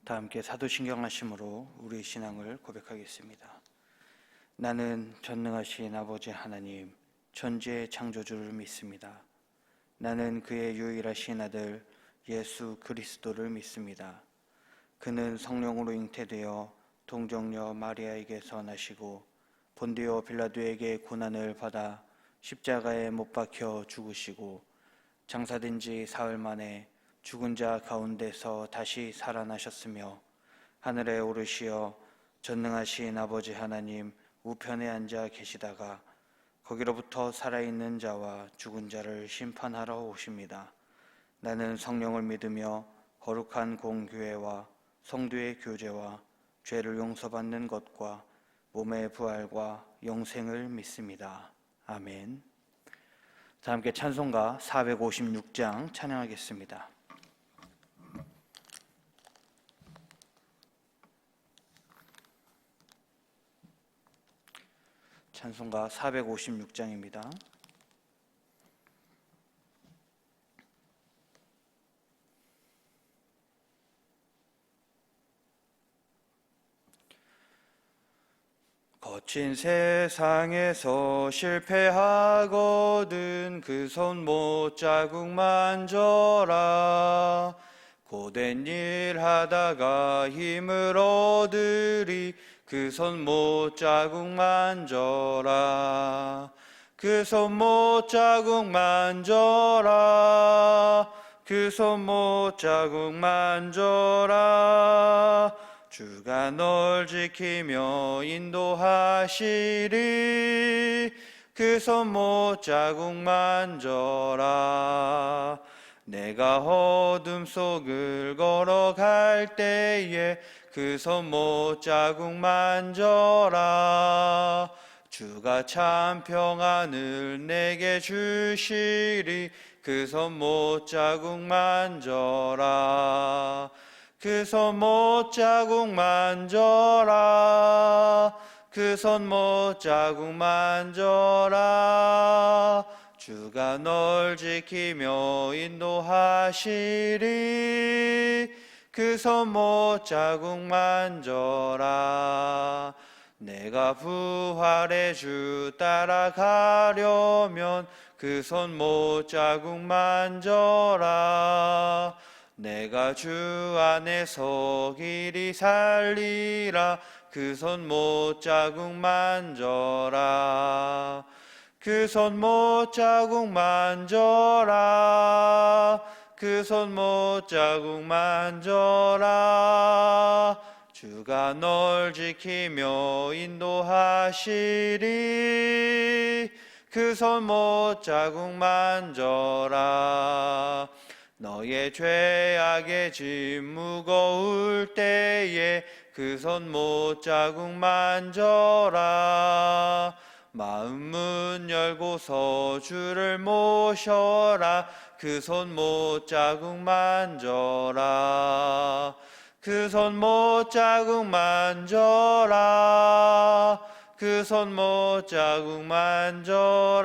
다 함께 사도신경하심으로 우리 신앙을 고백하겠습니다. 나는 전능하신 아버지 하나님, 천지의 창조주를 믿습니다. 나는 그의 유일하신 아들 예수 그리스도를 믿습니다. 그는 성령으로 잉태되어 동정녀 마리아에게서 나시고 본디오 빌라도에게 고난을 받아 십자가에 못 박혀 죽으시고 장사된 지 사흘 만에 죽은 자 가운데서 다시 살아나셨으며 하늘에 오르시어 전능하신 아버지 하나님 우편에 앉아 계시다가 거기로부터 살아있는 자와 죽은 자를 심판하러 오십니다. 나는 성령을 믿으며 거룩한 공교회와 성도의 교제와 죄를 용서받는 것과 몸의 부활과 영생을 믿습니다. 아멘. 다 함께 찬송가 456장 찬양하겠습니다. 찬송가 456장입니다. 거친 세상에서 실패하거든 그 손 못 자국 만져라. 고된 일 하다가 힘을 얻으리 그 손 못 자국 만져라. 그 손 못 자국 만져라. 그 손 못 자국 만져라. 주가 널 지키며 인도하시리. 그 손 못 자국 만져라. 내가 어둠 속을 걸어갈 때에 그 손 못 자국 만져라. 주가 참 평안을 내게 주시리. 그 손 못 자국 만져라. 그 손 못 자국 만져라. 그 손 못 자국 만져라. 주가 널 지키며 인도하시리. 그 손 못 자국 만져라. 내가 부활의 주 따라가려면 그 손 못 자국 만져라. 내가 주 안에서 길이 살리라. 그 손 못 자국 만져라. 그 손 못 자국 만져라. 그 손 못 자국 만져라. 주가 널 지키며 인도하시리. 그 손 못 자국 만져라. 너의 죄악의 짐 무거울 때에 그 손 못 자국 만져라. 마음 문 열고서 주를 모셔라. 그 손 못 자국 만져라. 그 손 못 자국 만져라. 그 손 못 자국 만져라.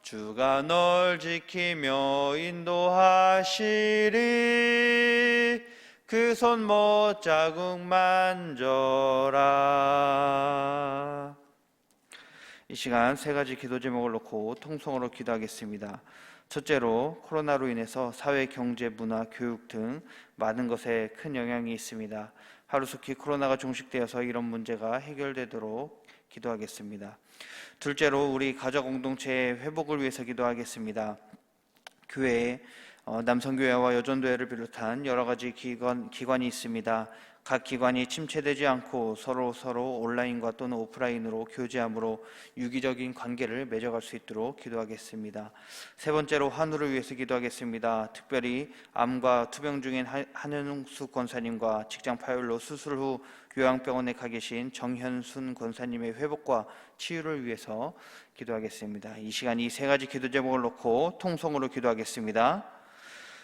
주가 널 지키며 인도하시리. 그 손 못 자국 만져라. 이 시간 세 가지 기도 제목을 놓고 통성으로 기도하겠습니다. 첫째로 코로나로 인해서 사회, 경제, 문화, 교육 등 많은 것에 큰 영향이 있습니다. 하루속히 코로나가 종식되어서 이런 문제가 해결되도록 기도하겠습니다. 둘째로 우리 가족 공동체의 회복을 위해서 기도하겠습니다. 교회에 남성교회와 여전도회를 비롯한 여러 가지 기관이 있습니다. 각 기관이 침체되지 않고 서로 온라인과 또는 오프라인으로 교제함으로 유기적인 관계를 맺어갈 수 있도록 기도하겠습니다. 세 번째로 환우를 위해서 기도하겠습니다. 특별히 암과 투병 중인 한현숙 권사님과 직장 파열로 수술 후 요양병원에 가 계신 정현순 권사님의 회복과 치유를 위해서 기도하겠습니다. 이 시간 이 세 가지 기도 제목을 놓고 통성으로 기도하겠습니다.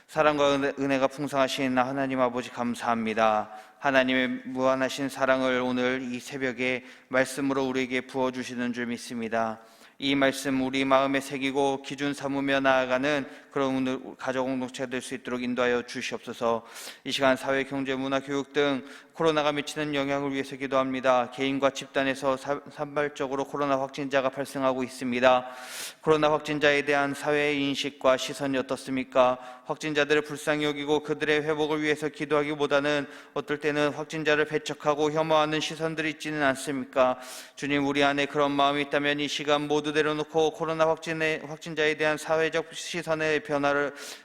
사랑과 은혜가 풍성하신 하나님 아버지 감사합니다. 하나님의 무한하신 사랑을 오늘 이 새벽에 말씀으로 우리에게 부어주시는 줄 믿습니다. 이 말씀 우리 마음에 새기고 기준 삼으며 나아가는 그런 오늘 가족 공동체가 될 수 있도록 인도하여 주시옵소서. 이 시간 사회, 경제, 문화, 교육 등 코로나가 미치는 영향을 위해서 기도합니다. 개인과 집단에서 산발적으로 코로나 확진자가 발생하고 있습니다. 코로나 확진자에 대한 사회의 인식과 시선이 어떻습니까? 확진자들을 불쌍히 여기고 그들의 회복을 위해서 기도하기보다는 어떨 때는 확진자를 배척하고 혐오하는 시선들이 있지는 않습니까? 주님, 우리 안에 그런 마음이 있다면 이 시간 모두 내려놓고 코로나 확진자에 대한 사회적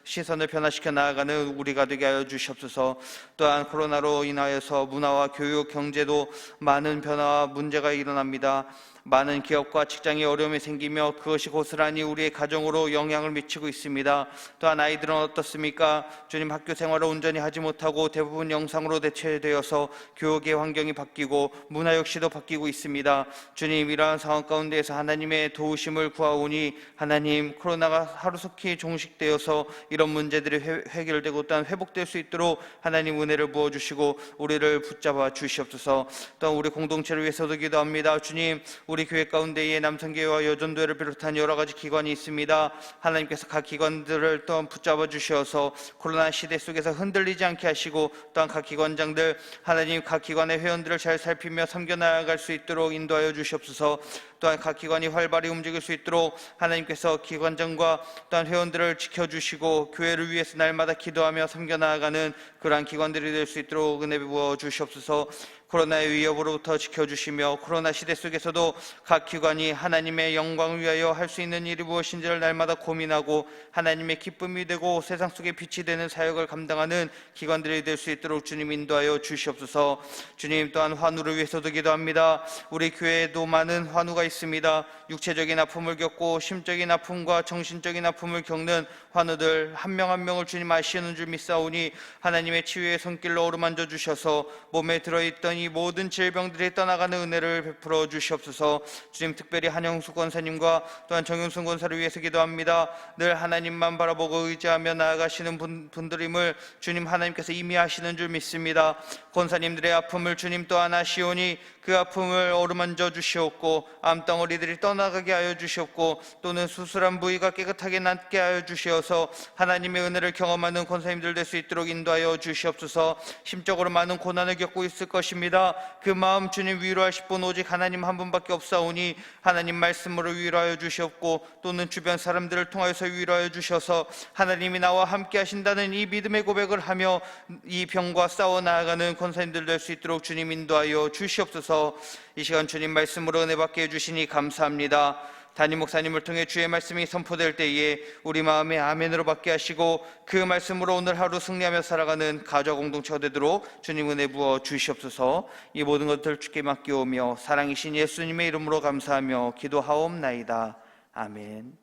시선을 변화시켜 나아가는 우리가 되게 하여 주시옵소서. 또한 코로나로 인하여서 문화와 교육, 경제도 많은 변화와 문제가 일어납니다. 많은 기업과 직장에 어려움이 생기며 그것이 고스란히 우리의 가정으로 영향을 미치고 있습니다. 또한 아이들은 어떻습니까? 주님, 학교 생활을 온전히 하지 못하고 대부분 영상으로 대체되어서 교육의 환경이 바뀌고 문화 역시도 바뀌고 있습니다. 주님, 이러한 상황 가운데에서 하나님의 도우심을 구하오니 하나님, 코로나가 하루속히 종식되어서 이런 문제들이 해결되고 또한 회복될 수 있도록 하나님 은혜를 부어주시고 우리를 붙잡아 주시옵소서. 또한 우리 공동체를 위해서도 기도합니다. 주님, 우리 교회 가운데에 남성교회와 여전도회를 비롯한 여러 가지 기관이 있습니다. 하나님께서 각 기관들을 또한 붙잡아 주셔서 코로나 시대 속에서 흔들리지 않게 하시고 또한 각 기관장들 하나님 각 기관의 회원들을 잘 살피며 섬겨 나아갈 수 있도록 인도하여 주시옵소서. 또한 각 기관이 활발히 움직일 수 있도록 하나님께서 기관장과 또한 회원들을 지켜주시고 교회를 위해서 날마다 기도하며 섬겨 나아가는 그러한 기관들이 될 수 있도록 은혜 부어 주시옵소서. 코로나의 위협으로부터 지켜주시며 코로나 시대 속에서도 각 기관이 하나님의 영광을 위하여 할 수 있는 일이 무엇인지를 날마다 고민하고 하나님의 기쁨이 되고 세상 속에 빛이 되는 사역을 감당하는 기관들이 될 수 있도록 주님 인도하여 주시옵소서. 주님, 또한 환우를 위해서도 기도합니다. 우리 교회에도 많은 환우가 있습니다. 육체적인 아픔을 겪고 심적인 아픔과 정신적인 아픔을 겪는 환우들 한 명 한 명을 주님 아시는 줄 믿사오니 하나님의 치유의 손길로 어루만져 주셔서 몸에 들어있던 이 모든 질병들이 떠나가는 은혜를 베풀어 주시옵소서. 주님, 특별히 한영수 권사님과 또한 정윤순 권사를 위해서 기도합니다. 늘 하나님만 바라보고 의지하며 나아가시는 분들임을 주님 하나님께서 이미 아시는 줄 믿습니다. 권사님들의 아픔을 주님 또한 아시오니 그 아픔을 어루만져 주시옵고 암덩어리들이 떠나가게 하여 주시옵고 또는 수술한 부위가 깨끗하게 낫게 하여 주시어서 하나님의 은혜를 경험하는 권사님들 될 수 있도록 인도하여 주시옵소서. 심적으로 많은 고난을 겪고 있을 것입니다. 그 마음 주님 위로하실 분 오직 하나님 한 분밖에 없사오니 하나님 말씀으로 위로하여 주시옵고 또는 주변 사람들을 통하여서 위로하여 주셔서 하나님이 나와 함께 하신다는 이 믿음의 고백을 하며 이 병과 싸워 나아가는 권사님들 될 수 있도록 주님 인도하여 주시옵소서. 이 시간 주님 말씀으로 은혜 받게 해주시니 감사합니다. 담임 목사님을 통해 주의 말씀이 선포될 때에 우리 마음에 아멘으로 받게 하시고 그 말씀으로 오늘 하루 승리하며 살아가는 가족 공동체가 되도록 주님 은혜 부어 주시옵소서. 이 모든 것들 주께 맡겨오며 사랑이신 예수님의 이름으로 감사하며 기도하옵나이다. 아멘.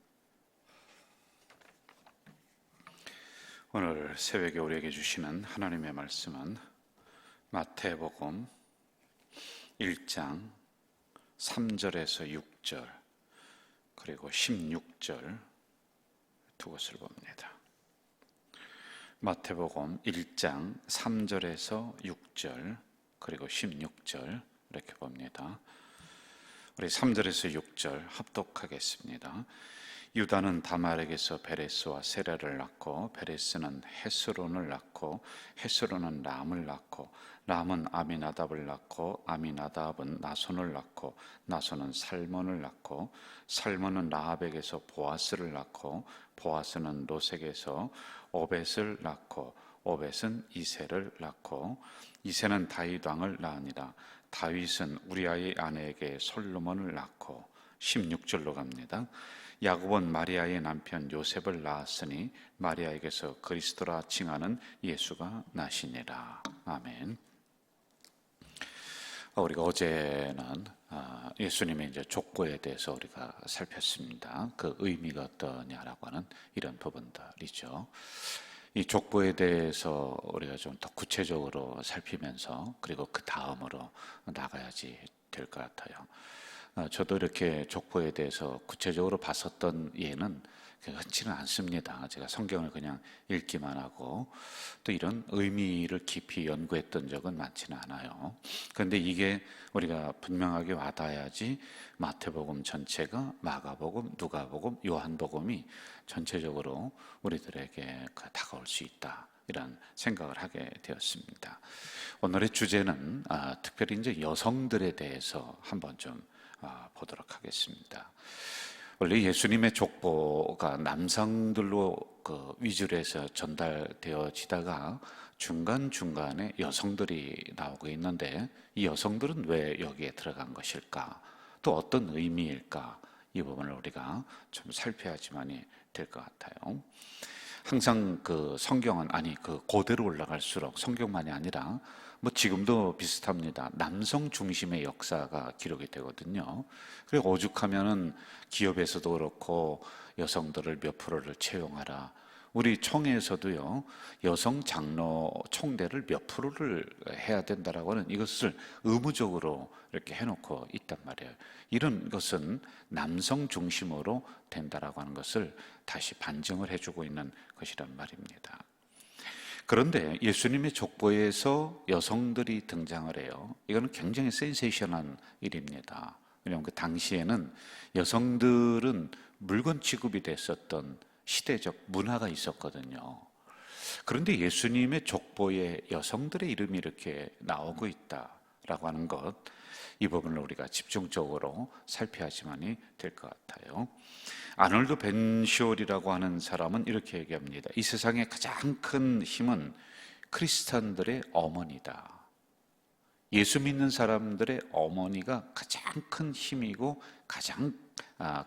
오늘 새벽에 우리에게 주시는 하나님의 말씀은 마태복음 1장 3절에서 6절 그리고 16절 두 곳을 봅니다. 마태복음 1장 3절에서 6절 그리고 16절 이렇게 봅니다. 우리 3절에서 6절 합독하겠습니다. 유다는 다말에게서 베레스와 세라를 낳고 베레스는 헤스론을 낳고 헤스론은 람을 낳고 람은 아미나답을 낳고 아미나답은 나손을 낳고 나손은 살몬을 낳고 살몬은 라합에게서 보아스를 낳고 보아스는 롯에게서 오벳을 낳고 오벳은 이새를 낳고 이새는 다윗 왕을 낳으니라. 다윗은 우리아의 아내에게 솔로몬을 낳고 16절로 갑니다. 야곱은 마리아의 남편 요셉을 낳았으니 마리아에게서 그리스도라 칭하는 예수가 나시니라. 아멘. 우리가 어제는 예수님의 이제 족보에 대해서 우리가 살폈습니다. 그 의미가 어떠냐라고 하는 이런 부분들이죠. 이 족보에 대해서 우리가 좀 더 구체적으로 살피면서 그리고 그 다음으로 나가야지 될 것 같아요. 저도 이렇게 족보에 대해서 구체적으로 봤었던 예는 흔치는 않습니다. 제가 성경을 그냥 읽기만 하고 또 이런 의미를 깊이 연구했던 적은 많지는 않아요. 그런데 이게 우리가 분명하게 와닿아야지 마태복음 전체가 마가복음, 누가복음, 요한복음이 전체적으로 우리들에게 다가올 수 있다, 이런 생각을 하게 되었습니다. 오늘의 주제는 특별히 이제 여성들에 대해서 한번 좀 보도록 하겠습니다. 원래 예수님의 족보가 남성들로 위주로 해서 전달되어지다가 중간중간에 여성들이 나오고 있는데, 이 여성들은 왜 여기에 들어간 것일까? 또 어떤 의미일까? 이 부분을 우리가 좀 살펴야지만이 될 것 같아요. 항상 성경은, 고대로 올라갈수록 성경만이 아니라 지금도 비슷합니다. 남성 중심의 역사가 기록이 되거든요. 그리고 오죽하면은 기업에서도 그렇고 여성들을 몇 프로를 채용하라. 우리 청에서도요, 여성 장로 총대를 몇 프로를 해야 된다라고 하는 이것을 의무적으로 이렇게 해놓고 있단 말이에요. 이런 것은 남성 중심으로 된다라고 하는 것을 다시 반증을 해주고 있는 것이란 말입니다. 그런데 예수님의 족보에서 여성들이 등장을 해요. 이거는 굉장히 센세이션한 일입니다. 왜냐하면 그 당시에는 여성들은 물건 취급이 됐었던 시대적 문화가 있었거든요. 그런데 예수님의 족보에 여성들의 이름이 이렇게 나오고 있다라고 하는 것, 이 부분을 우리가 집중적으로 살펴야지만이 될 것 같아요. 아놀드 벤쇼리라고 하는 사람은 이렇게 얘기합니다. 이 세상의 가장 큰 힘은 크리스찬들의 어머니다. 예수 믿는 사람들의 어머니가 가장 큰 힘이고 가장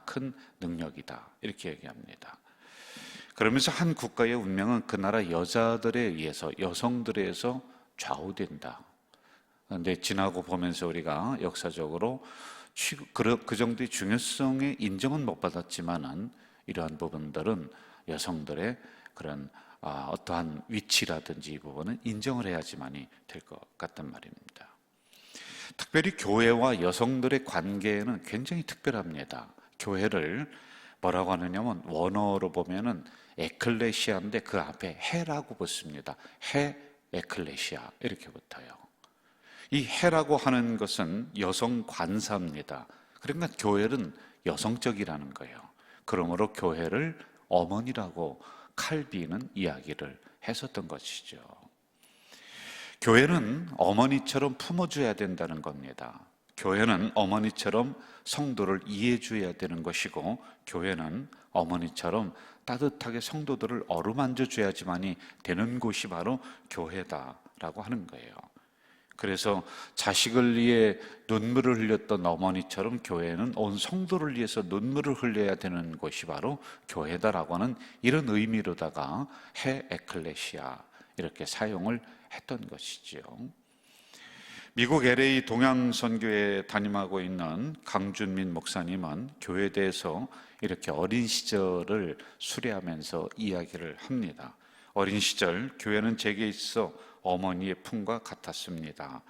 큰 능력이다, 이렇게 얘기합니다. 그러면서 한 국가의 운명은 그 나라 여자들에 의해서, 여성들에 의해서 좌우된다. 그런데 지나고 보면서 우리가 역사적으로 그 정도의 중요성의 인정은 못 받았지만은 이러한 부분들은 여성들의 그런 어떠한 위치라든지 이 부분은 인정을 해야지만이 될 것 같단 말입니다. 특별히 교회와 여성들의 관계는 굉장히 특별합니다. 교회를 뭐라고 하느냐면 원어로 보면은 에클레시아인데 그 앞에 해라고 붙습니다. 해 에클레시아 이렇게 붙어요. 이 해라고 하는 것은 여성 관사입니다. 그러니까 교회는 여성적이라는 거예요. 그러므로 교회를 어머니라고 칼빈은 이야기를 했었던 것이죠. 교회는 어머니처럼 품어줘야 된다는 겁니다. 교회는 어머니처럼 성도를 이해해줘야 되는 것이고, 교회는 어머니처럼 따뜻하게 성도들을 어루만져 줘야지만이 되는 곳이 바로 교회다라고 하는 거예요. 그래서 자식을 위해 눈물을 흘렸던 어머니처럼 교회는 온 성도를 위해서 눈물을 흘려야 되는 곳이 바로 교회다라고 하는 이런 의미로다가 해 에클레시아 이렇게 사용을 했던 것이지요. 미국 LA 동양선교에 담임하고 있는 강준민 목사님은 교회에 대해서 이렇게 어린 시절을 수레하면서 이야기를 합니다. 어린 시절 교회는 제게 있어 어머니의 품과 같았습니다.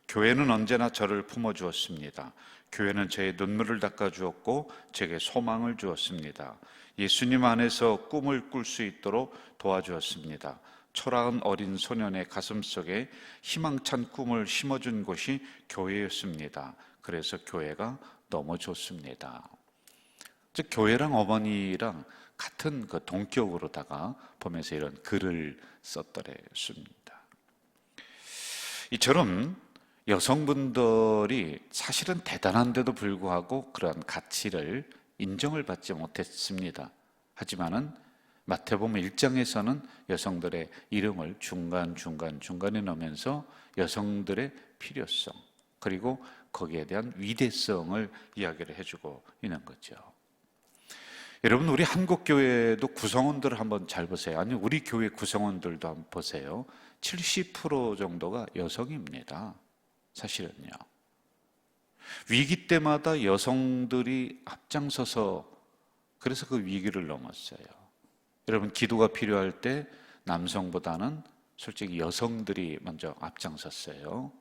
교회는 언제나 저를 품어주었습니다. 교회는 제 눈물을 닦아주었고 제게 소망을 주었습니다. 예수님 안에서 꿈을 꿀 수 있도록 도와주었습니다. 초라한 어린 소년의 가슴속에 희망찬 꿈을 심어준 곳이 교회였습니다. 그래서 교회가 너무 좋습니다. 즉 교회랑 어머니랑 같은 그 동격으로다가 보면서 이런 글을 썼더랬습니다. 이처럼 여성분들이 사실은 대단한데도 불구하고 그러한 가치를 인정을 받지 못했습니다. 하지만은 마태복음 1장에서는 여성들의 이름을 중간에 넣으면서 여성들의 필요성 그리고 거기에 대한 위대성을 이야기를 해주고 있는 거죠. 여러분, 우리 한국교회도 구성원들을 한번 잘 보세요. 아니, 우리 교회 구성원들도 한번 보세요. 70% 정도가 여성입니다. 사실은요. 위기 때마다 여성들이 앞장서서 그래서 그 위기를 넘었어요. 여러분, 기도가 필요할 때 남성보다는 솔직히 여성들이 먼저 앞장섰어요.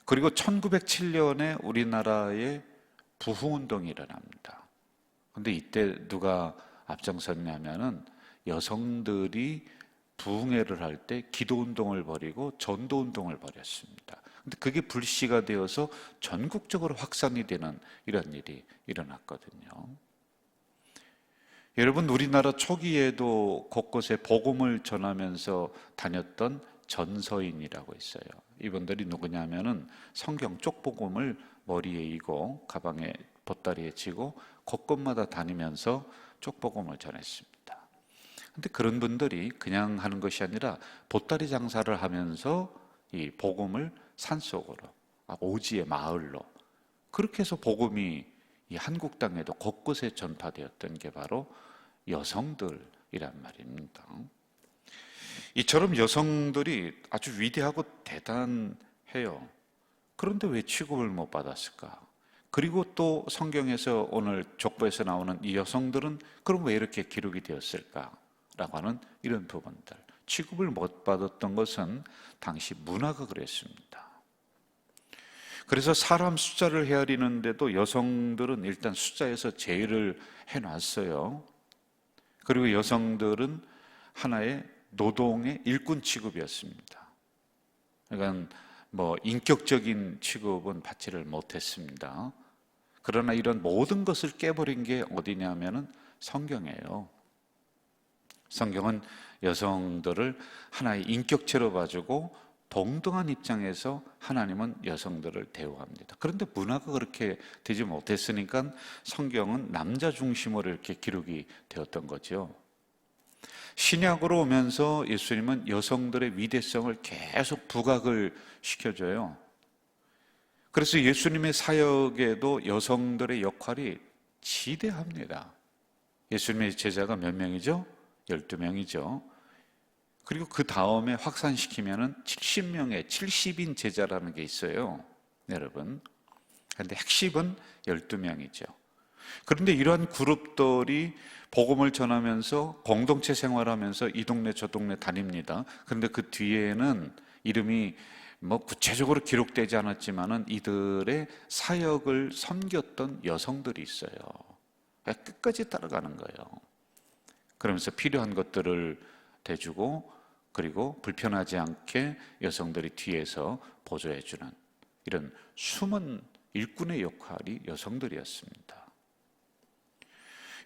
그리고 1907년에 우리나라에 부흥운동이 일어납니다. 근데 이때 누가 앞장섰냐면은 여성들이 부흥회를 할 때 기도 운동을 벌이고 전도 운동을 벌였습니다. 근데 그게 불씨가 되어서 전국적으로 확산이 되는 이런 일이 일어났거든요. 여러분, 우리나라 초기에도 곳곳에 복음을 전하면서 다녔던 전서인이라고 있어요. 이분들이 누구냐면은 성경 쪽복음을 머리에 이고 가방에 보따리에 지고 곳곳마다 다니면서 쪽복음을 전했습니다. 근데 그런 분들이 그냥 하는 것이 아니라 보따리 장사를 하면서 이 복음을 산속으로, 오지의 마을로, 그렇게 해서 복음이 이 한국 땅에도 곳곳에 전파되었던 게 바로 여성들이란 말입니다. 이처럼 여성들이 아주 위대하고 대단해요. 그런데 왜 취급을 못 받았을까? 그리고 또 성경에서 오늘 족보에서 나오는 이 여성들은 그럼 왜 이렇게 기록이 되었을까? 라고 하는 이런 부분들. 취급을 못 받았던 것은 당시 문화가 그랬습니다. 그래서 사람 숫자를 헤아리는데도 여성들은 일단 숫자에서 제일을 해놨어요. 그리고 여성들은 하나의 노동의 일꾼 취급이었습니다. 그러니까 인격적인 취급은 받지를 못했습니다. 그러나 이런 모든 것을 깨버린 게 어디냐면은 성경이에요. 성경은 여성들을 하나의 인격체로 봐주고 동등한 입장에서 하나님은 여성들을 대우합니다. 그런데 문화가 그렇게 되지 못했으니까 성경은 남자 중심으로 이렇게 기록이 되었던 거죠. 신약으로 오면서 예수님은 여성들의 위대성을 계속 부각을 시켜줘요. 그래서 예수님의 사역에도 여성들의 역할이 지대합니다. 예수님의 제자가 몇 명이죠? 12명이죠. 그리고 그 다음에 확산시키면은 70명의 70인 제자라는 게 있어요. 여러분. 그런데 핵심은 12명이죠. 그런데 이러한 그룹들이 복음을 전하면서 공동체 생활하면서 이 동네 저 동네 다닙니다. 그런데 그 뒤에는 이름이 구체적으로 기록되지 않았지만은 이들의 사역을 섬겼던 여성들이 있어요. 끝까지 따라가는 거예요. 그러면서 필요한 것들을 대주고 그리고 불편하지 않게 여성들이 뒤에서 보조해주는 이런 숨은 일꾼의 역할이 여성들이었습니다.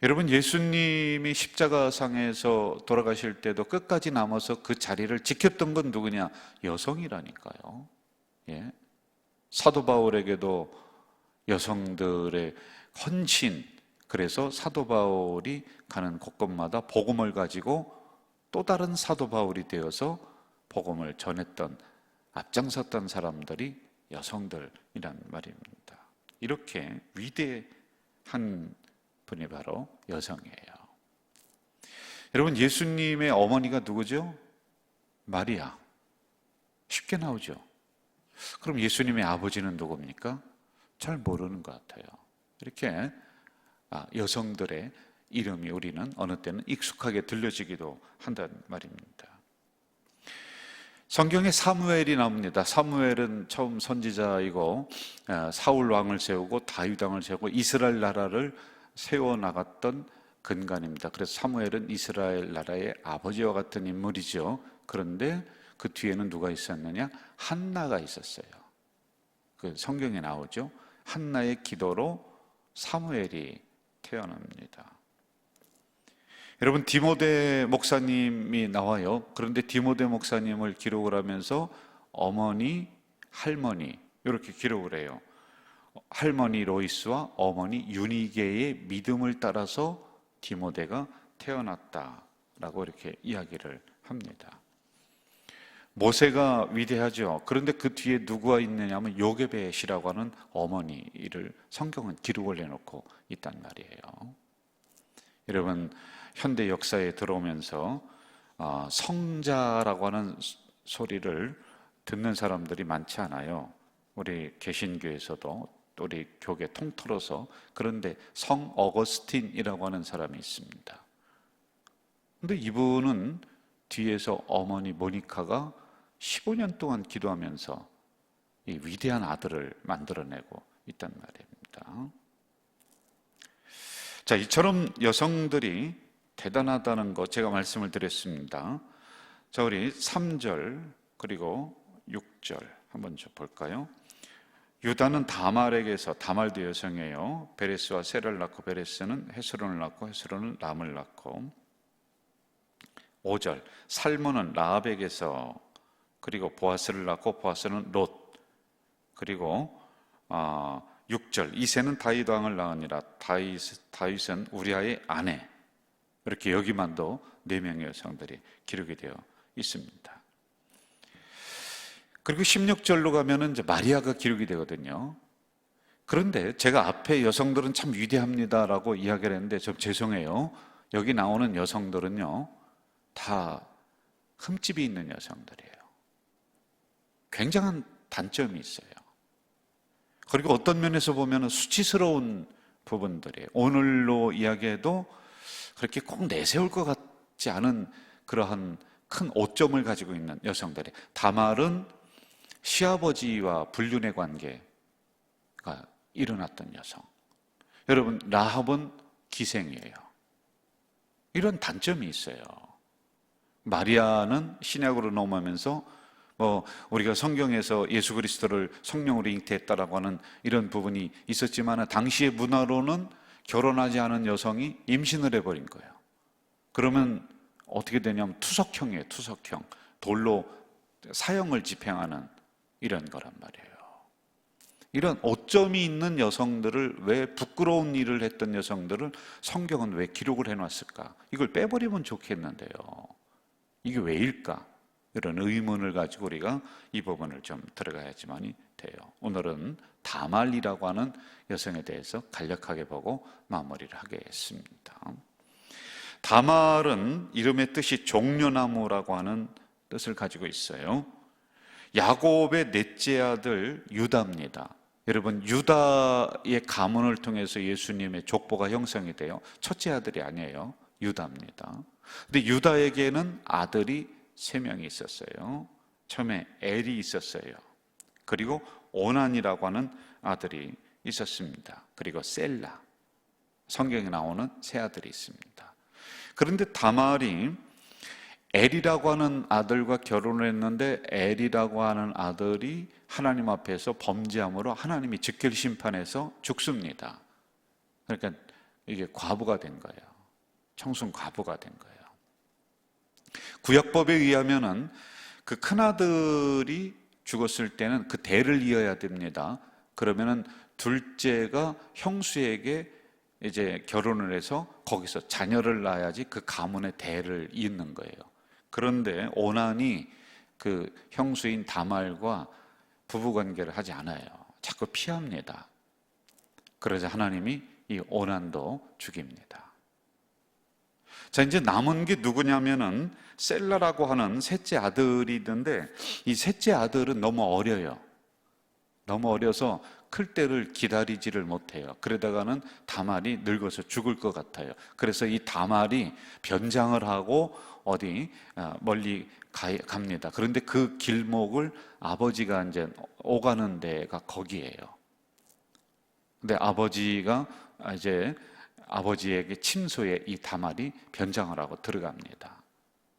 여러분, 예수님이 십자가상에서 돌아가실 때도 끝까지 남아서 그 자리를 지켰던 건 누구냐? 여성이라니까요. 예. 사도 바울에게도 여성들의 헌신, 그래서 사도 바울이 가는 곳곳마다 복음을 가지고 또 다른 사도 바울이 되어서 복음을 전했던, 앞장섰던 사람들이 여성들이란 말입니다. 이렇게 위대한 분이 바로 여성이에요. 여러분, 예수님의 어머니가 누구죠? 마리아. 쉽게 나오죠. 그럼 예수님의 아버지는 누굽니까? 잘 모르는 것 같아요. 이렇게 여성들의 이름이 우리는 어느 때는 익숙하게 들려지기도 한단 말입니다. 성경에 사무엘이 나옵니다. 사무엘은 처음 선지자이고 사울 왕을 세우고 다윗 왕을 세우고 이스라엘 나라를 세워나갔던 근간입니다. 그래서 사무엘은 이스라엘 나라의 아버지와 같은 인물이죠. 그런데 그 뒤에는 누가 있었느냐? 한나가 있었어요. 그 성경에 나오죠. 한나의 기도로 사무엘이 태어납니다. 여러분, 디모데 목사님이 나와요. 그런데 디모데 목사님을 기록을 하면서 어머니, 할머니 이렇게 기록을 해요. 할머니 로이스와 어머니 유니게의 믿음을 따라서 디모데가 태어났다라고 이렇게 이야기를 합니다. 모세가 위대하죠. 그런데 그 뒤에 누구가 있느냐면 요게벳이라고 하는 어머니를 성경은 기록을 해놓고 있단 말이에요. 여러분, 현대 역사에 들어오면서 성자라고 하는 소리를 듣는 사람들이 많지 않아요. 우리 개신교에서도 우리 교계 통틀어서. 그런데 성 어거스틴이라고 하는 사람이 있습니다. 근데 이분은 뒤에서 어머니 모니카가 15년 동안 기도하면서 이 위대한 아들을 만들어내고 있단 말입니다. 자, 이처럼 여성들이 대단하다는 거 제가 말씀을 드렸습니다. 자, 우리 3절 그리고 6절 한번 좀 볼까요? 유다는 다말에게서, 다말도 여성이에요. 베레스와 세를 낳고 베레스는 헤스론을 낳고 헤스론은 람을 낳고, 5절 살몬은 라합에게서 그리고 보아스를 낳고 보아스는 롯, 그리고 6절 이새는 다윗 왕을 낳으니라. 다윗은 우리아의 아내. 이렇게 여기만도 4명의 여성들이 기록이 되어 있습니다. 그리고 16절로 가면은 이제 마리아가 기록이 되거든요. 그런데 제가 앞에 여성들은 참 위대합니다라고 이야기를 했는데 좀 죄송해요. 여기 나오는 여성들은요, 다 흠집이 있는 여성들이에요. 굉장한 단점이 있어요. 그리고 어떤 면에서 보면 수치스러운 부분들이에요. 오늘로 이야기해도 그렇게 꼭 내세울 것 같지 않은 그러한 큰 오점을 가지고 있는 여성들이에요. 다말은 시아버지와 불륜의 관계가 일어났던 여성. 여러분, 라합은 기생이에요. 이런 단점이 있어요. 마리아는 신약으로 넘어가면서 우리가 성경에서 예수 그리스도를 성령으로 잉태했다라고 하는 이런 부분이 있었지만, 당시의 문화로는 결혼하지 않은 여성이 임신을 해버린 거예요. 그러면 어떻게 되냐면 투석형이에요. 투석형. 돌로 사형을 집행하는 이런 거란 말이에요. 이런 오점이 있는 여성들을, 왜 부끄러운 일을 했던 여성들을 성경은 왜 기록을 해놨을까? 이걸 빼버리면 좋겠는데요. 이게 왜일까? 이런 의문을 가지고 우리가 이 부분을 좀 들어가야지만이 돼요. 오늘은 다말이라고 하는 여성에 대해서 간략하게 보고 마무리를 하겠습니다. 다말은 이름의 뜻이 종려나무라고 하는 뜻을 가지고 있어요. 야곱의 넷째 아들 유다입니다. 여러분, 유다의 가문을 통해서 예수님의 족보가 형성이 돼요. 첫째 아들이 아니에요. 유다입니다. 근데 유다에게는 아들이 3명이 있었어요. 처음에 엘이 있었어요. 그리고 오난이라고 하는 아들이 있었습니다. 그리고 셀라, 성경에 나오는 세 아들이 있습니다. 그런데 다말이 엘이라고 하는 아들과 결혼을 했는데, 엘이라고 하는 아들이 하나님 앞에서 범죄함으로 하나님이 즉결 심판해서 죽습니다. 그러니까 이게 과부가 된 거예요. 청순 과부가 된 거예요. 구약법에 의하면은 그 큰아들이 죽었을 때는 그 대를 이어야 됩니다. 그러면은 둘째가 형수에게 이제 결혼을 해서 거기서 자녀를 낳아야지 그 가문의 대를 잇는 거예요. 그런데 오난이 그 형수인 다말과 부부관계를 하지 않아요. 자꾸 피합니다. 그러자 하나님이 이 오난도 죽입니다. 자, 이제 남은 게 누구냐면은 셀라라고 하는 셋째 아들이 있는데, 이 셋째 아들은 너무 어려요. 너무 어려서 클 때를 기다리지를 못해요. 그러다가는 다말이 늙어서 죽을 것 같아요. 그래서 이 다말이 변장을 하고 어디 멀리 갑니다. 그런데 그 길목을 아버지가 이제 오가는 데가 거기에요. 근데 아버지가 이제 아버지에게 침소에 이 다말이 변장을 하고 들어갑니다.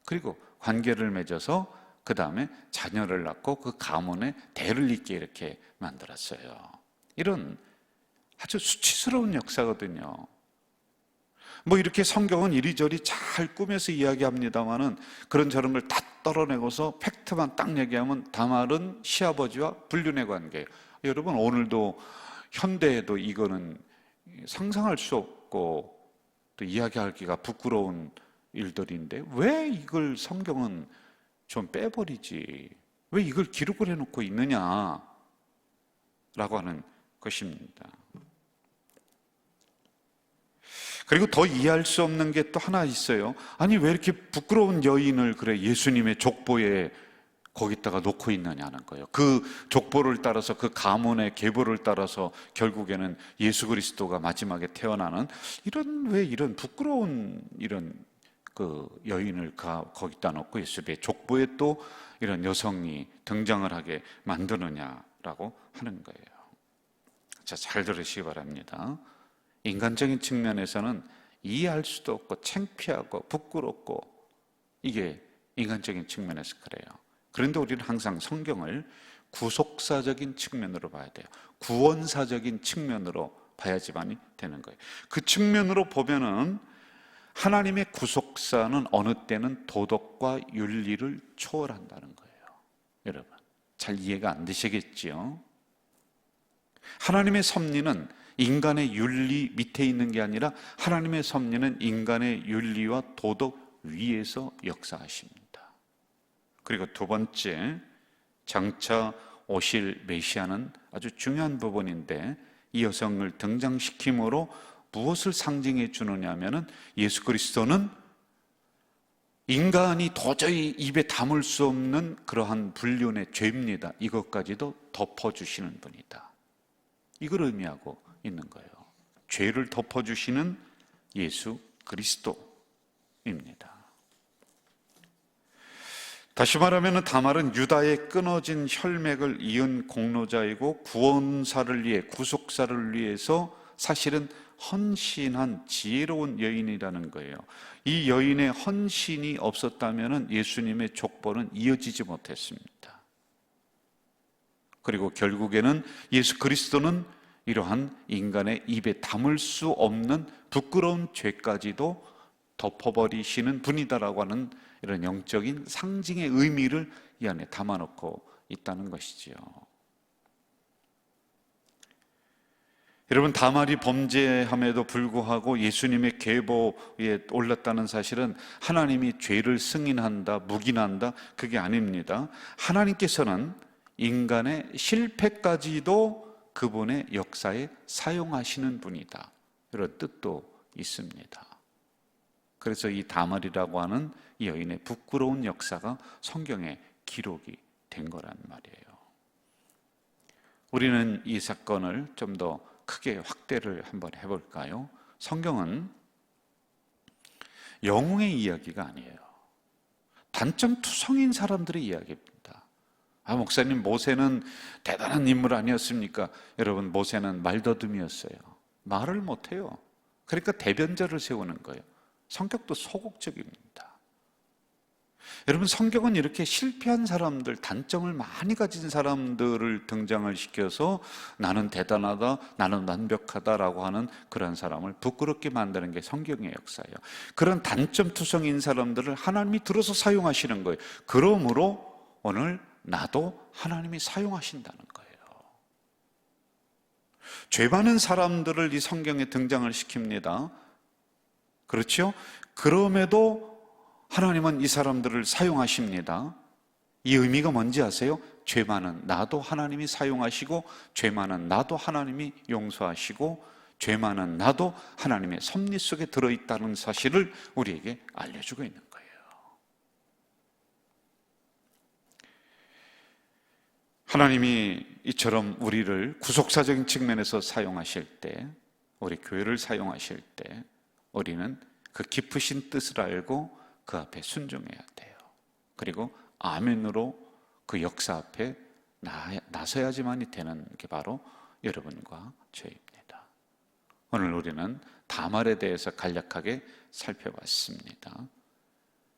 그리고 관계를 맺어서 그 다음에 자녀를 낳고 그 가문의 대를 잇게 이렇게 만들었어요. 이런 아주 수치스러운 역사거든요. 이렇게 성경은 이리저리 잘 꾸며서 이야기합니다만은 그런 저런 걸 다 떨어내고서 팩트만 딱 얘기하면 다말은 시아버지와 불륜의 관계. 여러분, 오늘도 현대에도 이거는 상상할 수 없고 또 이야기하기가 부끄러운 일들인데, 왜 이걸 성경은 좀 빼버리지? 왜 이걸 기록을 해놓고 있느냐라고 하는 것입니다. 그리고 더 이해할 수 없는 게 또 하나 있어요. 아니, 왜 이렇게 부끄러운 여인을 그래 예수님의 족보에 거기다가 놓고 있느냐는 거예요. 그 족보를 따라서, 그 가문의 계보를 따라서 결국에는 예수 그리스도가 마지막에 태어나는 왜 이런 부끄러운 이런 그 여인을 거기다 놓고 예수님의 족보에 또 이런 여성이 등장을 하게 만드느냐라고 하는 거예요. 자, 잘 들으시기 바랍니다. 인간적인 측면에서는 이해할 수도 없고 창피하고 부끄럽고, 이게 인간적인 측면에서 그래요. 그런데 우리는 항상 성경을 구속사적인 측면으로 봐야 돼요. 구원사적인 측면으로 봐야지만이 되는 거예요. 그 측면으로 보면은 하나님의 구속사는 어느 때는 도덕과 윤리를 초월한다는 거예요. 여러분, 잘 이해가 안 되시겠지요? 하나님의 섭리는 인간의 윤리 밑에 있는 게 아니라 하나님의 섭리는 인간의 윤리와 도덕 위에서 역사하십니다. 그리고 두 번째, 장차 오실 메시아는 아주 중요한 부분인데, 이 여성을 등장시킴으로 무엇을 상징해 주느냐 하면은 예수 그리스도는 인간이 도저히 입에 담을 수 없는 그러한 불륜의 죄입니다. 이것까지도 덮어주시는 분이다. 이걸 의미하고 있는 거예요. 죄를 덮어주시는 예수 그리스도입니다. 다시 말하면 다말은 유다의 끊어진 혈맥을 이은 공로자이고 구원사를 위해, 구속사를 위해서 사실은 헌신한 지혜로운 여인이라는 거예요. 이 여인의 헌신이 없었다면 예수님의 족보는 이어지지 못했습니다. 그리고 결국에는 예수 그리스도는 이러한 인간의 입에 담을 수 없는 부끄러운 죄까지도 덮어버리시는 분이다라고 하는 이런 영적인 상징의 의미를 이 안에 담아놓고 있다는 것이지요. 여러분, 다말이 범죄함에도 불구하고 예수님의 계보에 올랐다는 사실은 하나님이 죄를 승인한다, 묵인한다, 그게 아닙니다. 하나님께서는 인간의 실패까지도 그분의 역사에 사용하시는 분이다, 이런 뜻도 있습니다. 그래서 이 다말이라고 하는 이 여인의 부끄러운 역사가 성경에 기록이 된 거란 말이에요. 우리는 이 사건을 좀 더 크게 확대를 한번 해볼까요? 성경은 영웅의 이야기가 아니에요. 단점투성인 사람들의 이야기입니다. 목사님, 모세는 대단한 인물 아니었습니까? 여러분, 모세는 말더듬이었어요. 말을 못해요. 그러니까 대변자를 세우는 거예요. 성격도 소극적입니다. 여러분, 성경은 이렇게 실패한 사람들, 단점을 많이 가진 사람들을 등장을 시켜서 나는 대단하다, 나는 완벽하다라고 하는 그런 사람을 부끄럽게 만드는 게 성경의 역사예요. 그런 단점투성인 사람들을 하나님이 들어서 사용하시는 거예요. 그러므로 오늘 나도 하나님이 사용하신다는 거예요. 죄 많은 사람들을 이 성경에 등장을 시킵니다. 그렇죠? 그럼에도 하나님은 이 사람들을 사용하십니다. 이 의미가 뭔지 아세요? 죄 많은 나도 하나님이 사용하시고, 죄 많은 나도 하나님이 용서하시고, 죄 많은 나도 하나님의 섭리 속에 들어있다는 사실을 우리에게 알려주고 있는 거예요. 하나님이 이처럼 우리를 구속사적인 측면에서 사용하실 때, 우리 교회를 사용하실 때 우리는 그 깊으신 뜻을 알고 그 앞에 순종해야 돼요. 그리고 아멘으로 그 역사 앞에 나서야지만이 되는 게 바로 여러분과 저입니다. 오늘 우리는 다말에 대해서 간략하게 살펴봤습니다.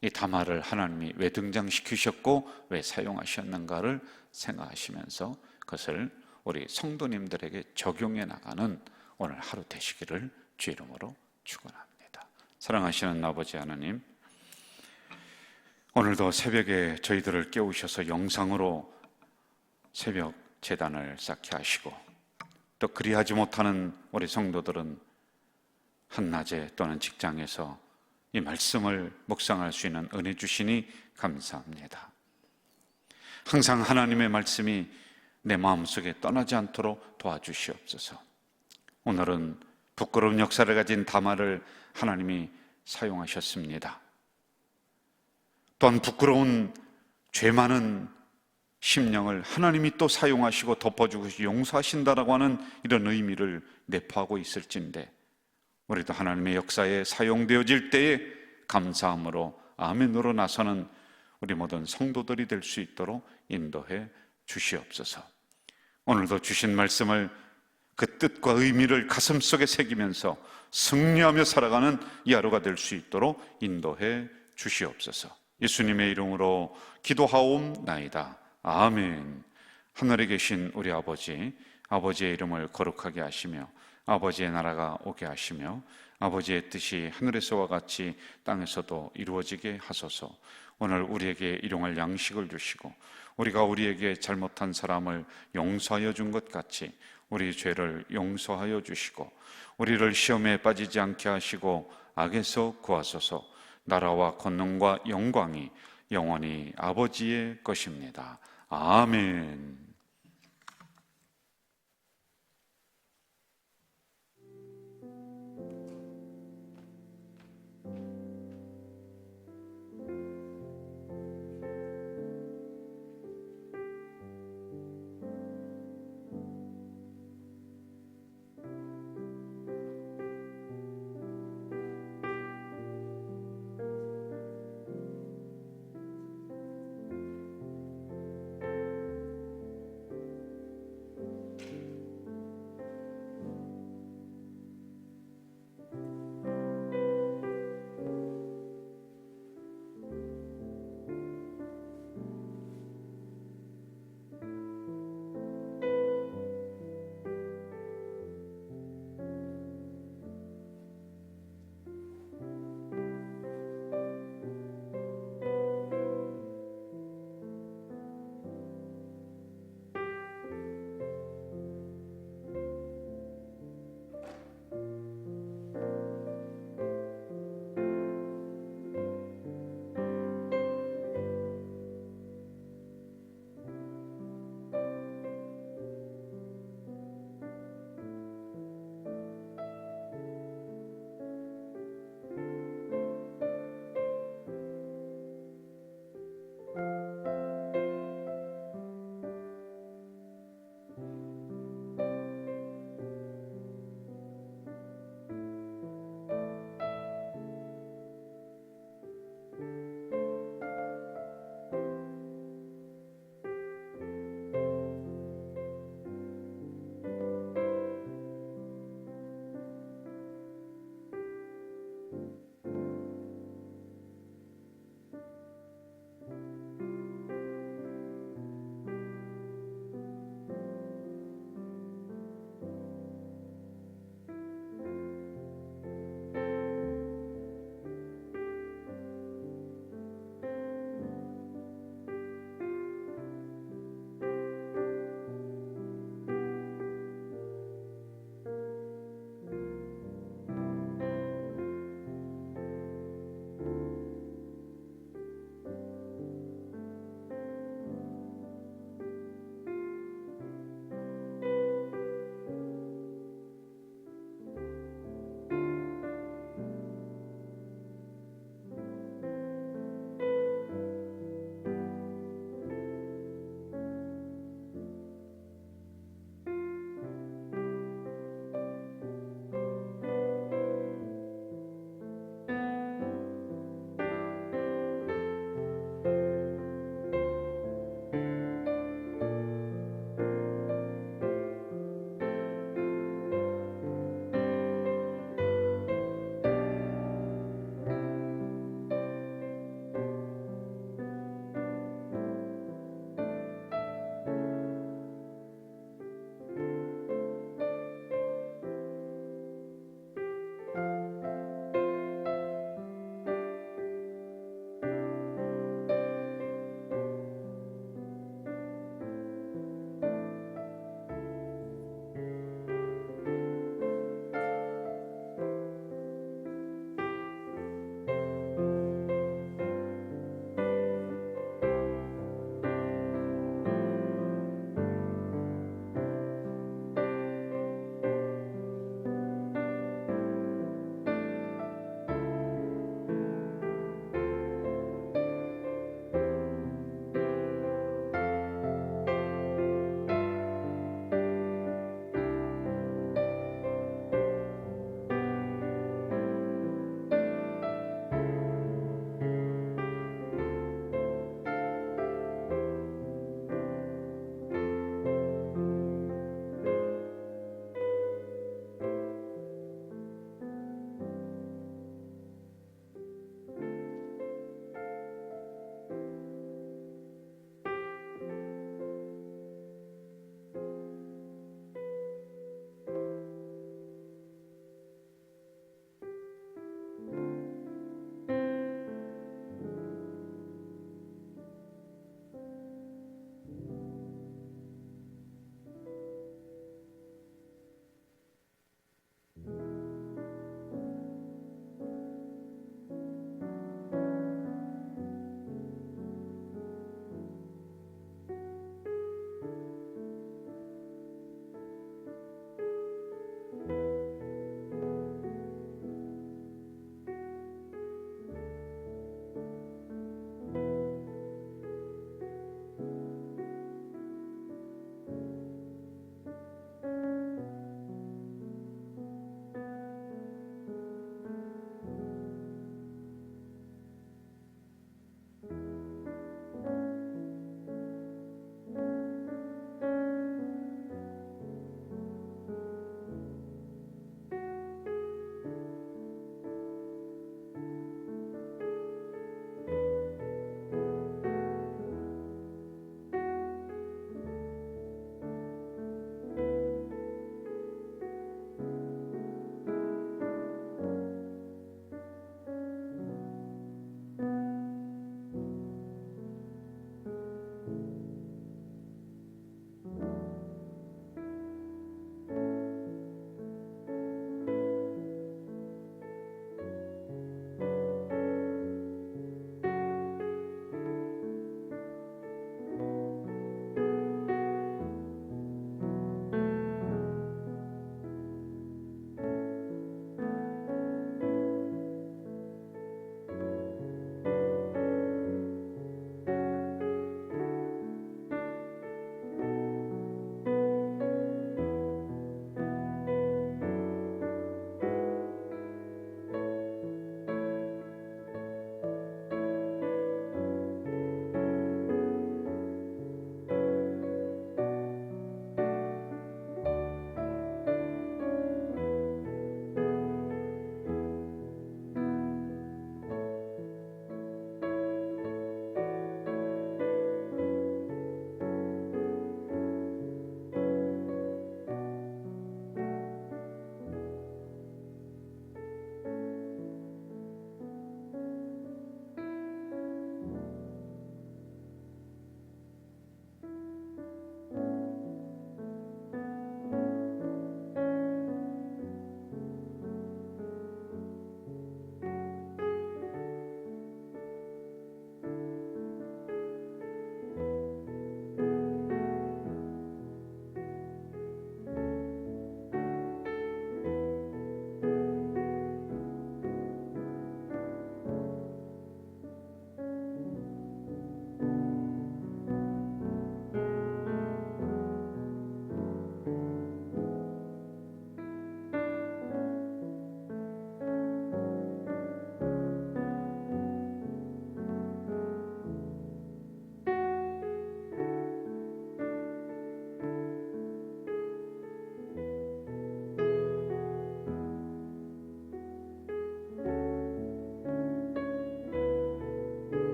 이 다말을 하나님이 왜 등장시키셨고 왜 사용하셨는가를 생각하시면서 그것을 우리 성도님들에게 적용해 나가는 오늘 하루 되시기를 주 이름으로 축원합니다. 사랑하시는 아버지 하나님, 오늘도 새벽에 저희들을 깨우셔서 영상으로 새벽 제단을 쌓게 하시고, 또 그리하지 못하는 우리 성도들은 한낮에 또는 직장에서 이 말씀을 묵상할 수 있는 은혜 주시니 감사합니다. 항상 하나님의 말씀이 내 마음속에 떠나지 않도록 도와주시옵소서. 오늘은 부끄러운 역사를 가진 다말을 하나님이 사용하셨습니다. 또한 부끄러운 죄 많은 심령을 하나님이 또 사용하시고 덮어주고 용서하신다라고 하는 이런 의미를 내포하고 있을진데, 우리도 하나님의 역사에 사용되어질 때에 감사함으로 아멘으로 나서는 우리 모든 성도들이 될 수 있도록 인도해 주시옵소서. 오늘도 주신 말씀을 그 뜻과 의미를 가슴속에 새기면서 승리하며 살아가는 이 하루가 될 수 있도록 인도해 주시옵소서. 예수님의 이름으로 기도하옵나이다. 아멘. 하늘에 계신 우리 아버지, 아버지의 이름을 거룩하게 하시며 아버지의 나라가 오게 하시며 아버지의 뜻이 하늘에서와 같이 땅에서도 이루어지게 하소서. 오늘 우리에게 일용할 양식을 주시고 우리가 우리에게 잘못한 사람을 용서하여 준 것 같이 우리 죄를 용서하여 주시고 우리를 시험에 빠지지 않게 하시고 악에서 구하소서. 나라와 권능과 영광이 영원히 아버지의 것입니다. 아멘.